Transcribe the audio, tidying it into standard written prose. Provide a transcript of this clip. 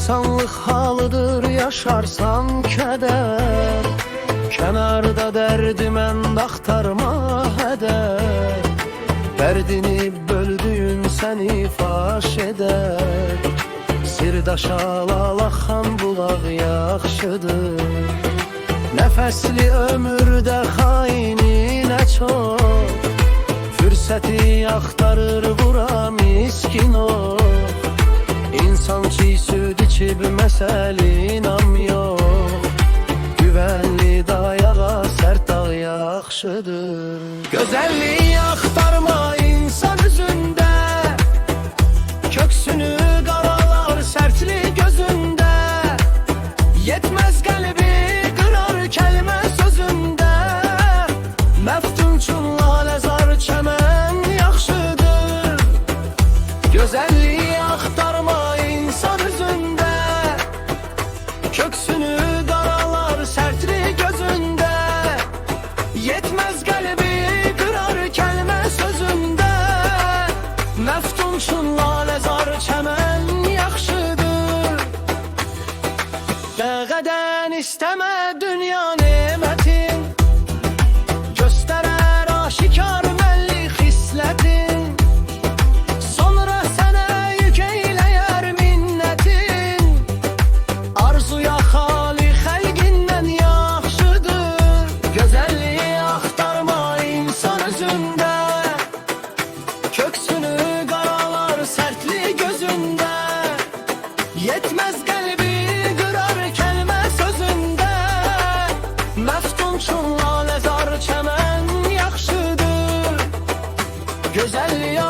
İnsanlık halıdır yaşarsan keder, kənarda dərdimən axtarma hədər. Dərdini böldüyün səni faş edər, sirdaşa lalaxan bulaq yaxşıdır. Nəfəsli ömürdə xaini nə çox, fürsəti axtarır bura miskin o. İnsan çiğ süd içib məsəl inam yox, güvənli dayağa sərt dağ yaxşıdır. Gözəlliyi axtarma insan üzündə, köksünü qaralar sərtli gözündə. Yetməz qəlbi qırar kəlmə sözündə, məftun üçün laləzar çəmən yaxşıdır. Gözəlliyi axtarma insan üzündə, köksünü qaralar sərtli gözündə. Yetməz qəlbi qırar kəlmə sözündə, məftun üçün laləzar çəmən yaxşıdır. Dəğədən istəmə dünya nemətin, göstərər aşikar mənli xislətin. Sonra sənə yük eyləyər minnətin, arzuya xali xəlqindən yaxşıdır. Gözəlliyi axtarma insan üzündə, köksünü qaralar sərtli gözündə. Yetməz qəlbi qırar kəlmə sözündə, məftun üçün laləzar çəmən yaxşıdır. Gözəlliyi